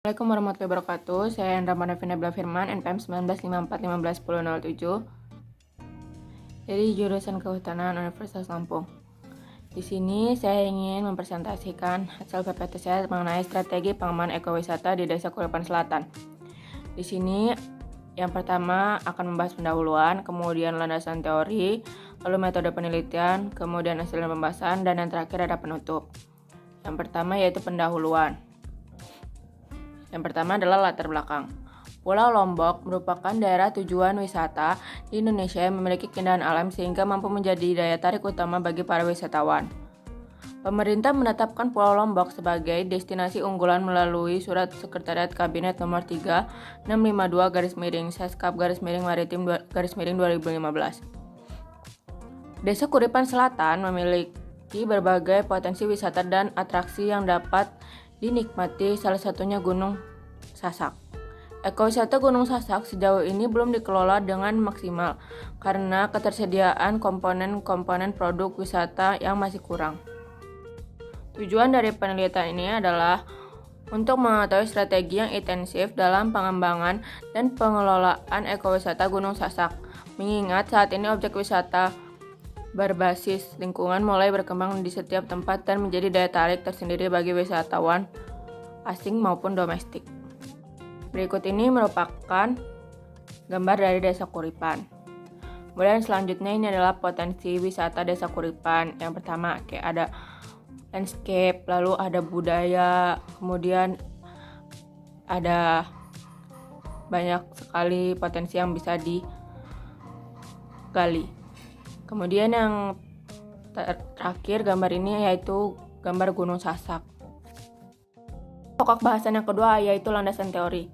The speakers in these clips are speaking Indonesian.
Assalamualaikum warahmatullahi wabarakatuh. Saya Hendra Manavina Bela Firman, NPM 1954151007. Dari jurusan Kehutanan Universitas Lampung. Di sini saya ingin mempresentasikan hasil PPT saya mengenai strategi pengembangan ekowisata di Desa Kuripan Selatan. Di sini yang pertama akan membahas pendahuluan, kemudian landasan teori, lalu metode penelitian, kemudian hasil pembahasan, dan yang terakhir ada penutup. Yang pertama yaitu pendahuluan. Yang pertama adalah latar belakang. Pulau Lombok merupakan daerah tujuan wisata di Indonesia yang memiliki keindahan alam sehingga mampu menjadi daya tarik utama bagi para wisatawan. Pemerintah menetapkan Pulau Lombok sebagai destinasi unggulan melalui Surat Sekretariat Kabinet Nomor 3652 Seskap Maritim 2015. Desa Kuripan Selatan memiliki berbagai potensi wisata dan atraksi yang dapat dinikmati, salah satunya Gunung Sasak. Ekowisata Gunung Sasak sejauh ini belum dikelola dengan maksimal karena ketersediaan komponen-komponen produk wisata yang masih kurang. Tujuan dari penelitian ini adalah untuk mengetahui strategi yang intensif dalam pengembangan dan pengelolaan ekowisata Gunung Sasak, mengingat saat ini objek wisata berbasis lingkungan mulai berkembang di setiap tempat dan menjadi daya tarik tersendiri bagi wisatawan asing maupun domestik. Berikut ini merupakan gambar dari Desa Kuripan. Kemudian selanjutnya ini adalah potensi wisata Desa Kuripan. Yang pertama kayak ada landscape, lalu ada budaya, kemudian ada banyak sekali potensi yang bisa digali. Kemudian yang terakhir gambar ini yaitu gambar Gunung Sasak. Pokok bahasan yang kedua yaitu landasan teori.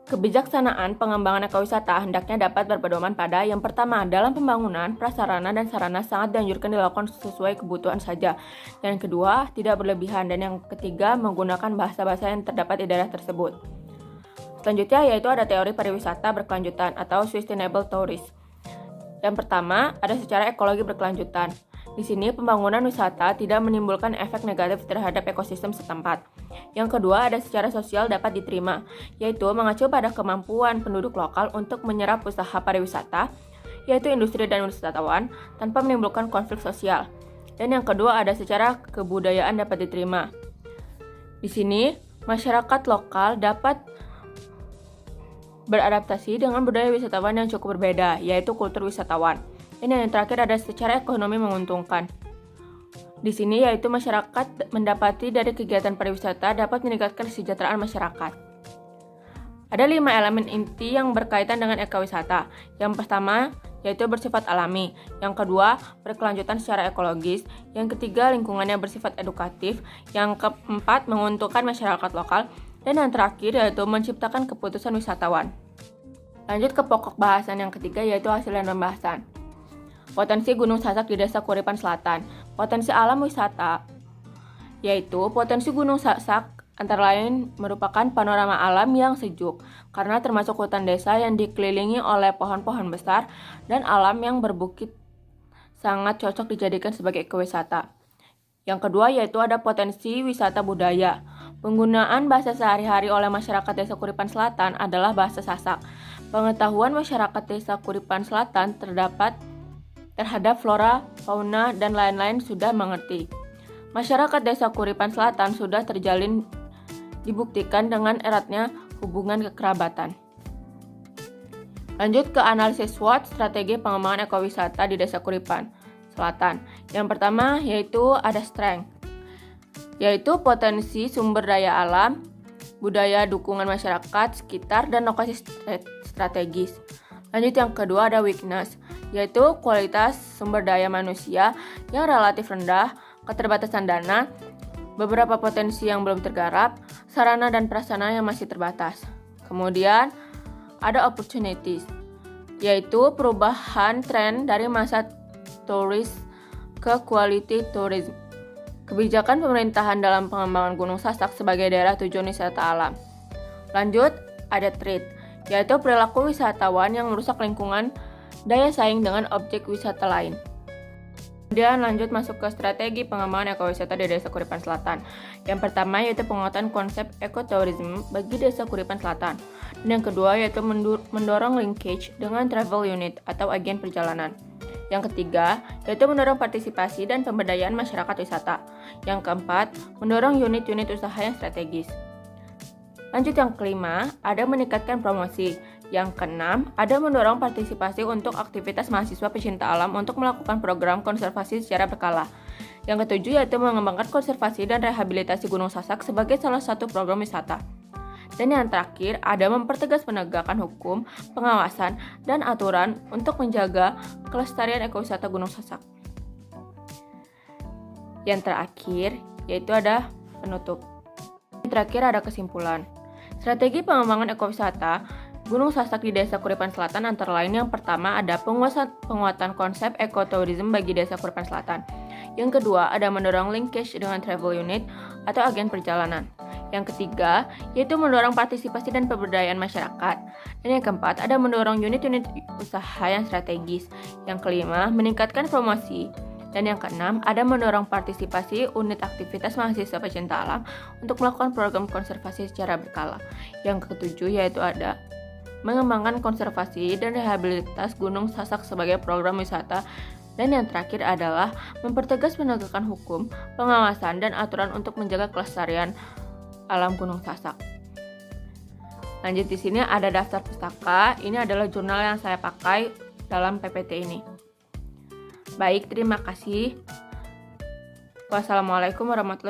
Kebijaksanaan pengembangan ekowisata hendaknya dapat berpedoman pada yang pertama, dalam pembangunan, prasarana dan sarana sangat dianjurkan dilakukan sesuai kebutuhan saja. Yang kedua, tidak berlebihan. Dan yang ketiga, menggunakan bahasa-bahasa yang terdapat di daerah tersebut. Selanjutnya yaitu ada teori pariwisata berkelanjutan atau sustainable tourism. Yang pertama, ada secara ekologi berkelanjutan. Di sini, pembangunan wisata tidak menimbulkan efek negatif terhadap ekosistem setempat. Yang kedua, ada secara sosial dapat diterima, yaitu mengacu pada kemampuan penduduk lokal untuk menyerap usaha pariwisata, yaitu industri dan wisatawan, tanpa menimbulkan konflik sosial. Dan yang kedua, ada secara kebudayaan dapat diterima. Di sini, masyarakat lokal dapat beradaptasi dengan budaya wisatawan yang cukup berbeda, yaitu kultur wisatawan. Dan yang terakhir ada secara ekonomi menguntungkan. Di sini yaitu masyarakat mendapati dari kegiatan pariwisata dapat meningkatkan kesejahteraan masyarakat. Ada 5 elemen inti yang berkaitan dengan ekowisata. Yang pertama yaitu bersifat alami, yang kedua berkelanjutan secara ekologis, yang ketiga lingkungannya bersifat edukatif, yang keempat menguntungkan masyarakat lokal, dan yang terakhir yaitu menciptakan keputusan wisatawan. Lanjut ke pokok bahasan yang ketiga yaitu hasil dan pembahasan. Potensi Gunung Sasak di Desa Kuripan Selatan. Potensi alam wisata yaitu potensi Gunung Sasak antara lain merupakan panorama alam yang sejuk karena termasuk hutan desa yang dikelilingi oleh pohon-pohon besar dan alam yang berbukit sangat cocok dijadikan sebagai ekowisata. Yang kedua yaitu ada potensi wisata budaya. Penggunaan bahasa sehari-hari oleh masyarakat Desa Kuripan Selatan adalah bahasa Sasak. Pengetahuan masyarakat Desa Kuripan Selatan terhadap flora, fauna, dan lain-lain sudah mengerti. Masyarakat Desa Kuripan Selatan sudah terjalin dibuktikan dengan eratnya hubungan kekerabatan. Lanjut ke analisis SWOT strategi pengembangan ekowisata di Desa Kuripan Selatan. Yang pertama yaitu ada strength, yaitu potensi sumber daya alam, budaya dukungan masyarakat sekitar, dan lokasi strategis. Lanjut yang kedua ada weakness, yaitu kualitas sumber daya manusia yang relatif rendah, keterbatasan dana, beberapa potensi yang belum tergarap, sarana dan prasarana yang masih terbatas. Kemudian ada opportunities, yaitu perubahan tren dari masa turis ke quality tourism. Kebijakan pemerintahan dalam pengembangan Gunung Sasak sebagai daerah tujuan wisata alam. Lanjut, ada threat, yaitu perilaku wisatawan yang merusak lingkungan, daya saing dengan objek wisata lain. Kemudian lanjut masuk ke strategi pengembangan ekowisata di Desa Kuripan Selatan. Yang pertama yaitu penguatan konsep ekotourism bagi Desa Kuripan Selatan. Dan yang kedua yaitu mendorong linkage dengan travel unit atau agen perjalanan. Yang ketiga yaitu mendorong partisipasi dan pemberdayaan masyarakat wisata. Yang keempat, mendorong unit-unit usaha yang strategis. Lanjut yang kelima, ada meningkatkan promosi. Yang keenam, ada mendorong partisipasi untuk aktivitas mahasiswa pecinta alam untuk melakukan program konservasi secara berkala. Yang ketujuh yaitu mengembangkan konservasi dan rehabilitasi Gunung Sasak sebagai salah satu program wisata. Dan yang terakhir, ada mempertegas penegakan hukum, pengawasan, dan aturan untuk menjaga kelestarian ekowisata Gunung Sasak. Yang terakhir, yaitu ada penutup. Yang terakhir ada kesimpulan. Strategi pengembangan ekowisata Gunung Sasak di Desa Kuripan Selatan antara lain yang pertama ada penguatan konsep ekotourism bagi Desa Kuripan Selatan. Yang kedua ada mendorong linkage dengan travel unit atau agen perjalanan. Yang ketiga yaitu mendorong partisipasi dan pemberdayaan masyarakat. Dan yang keempat ada mendorong unit-unit usaha yang strategis. Yang kelima meningkatkan promosi. Dan yang keenam, ada mendorong partisipasi unit aktivitas mahasiswa pecinta alam untuk melakukan program konservasi secara berkala. Yang ketujuh yaitu ada mengembangkan konservasi dan rehabilitas Gunung Sasak sebagai program wisata. Dan yang terakhir adalah mempertegas penegakan hukum, pengawasan, dan aturan untuk menjaga kelestarian alam Gunung Sasak. Lanjut di sini ada daftar pustaka. Ini adalah jurnal yang saya pakai dalam PPT ini. Baik, terima kasih. Wassalamualaikum warahmatullahi wabarakatuh.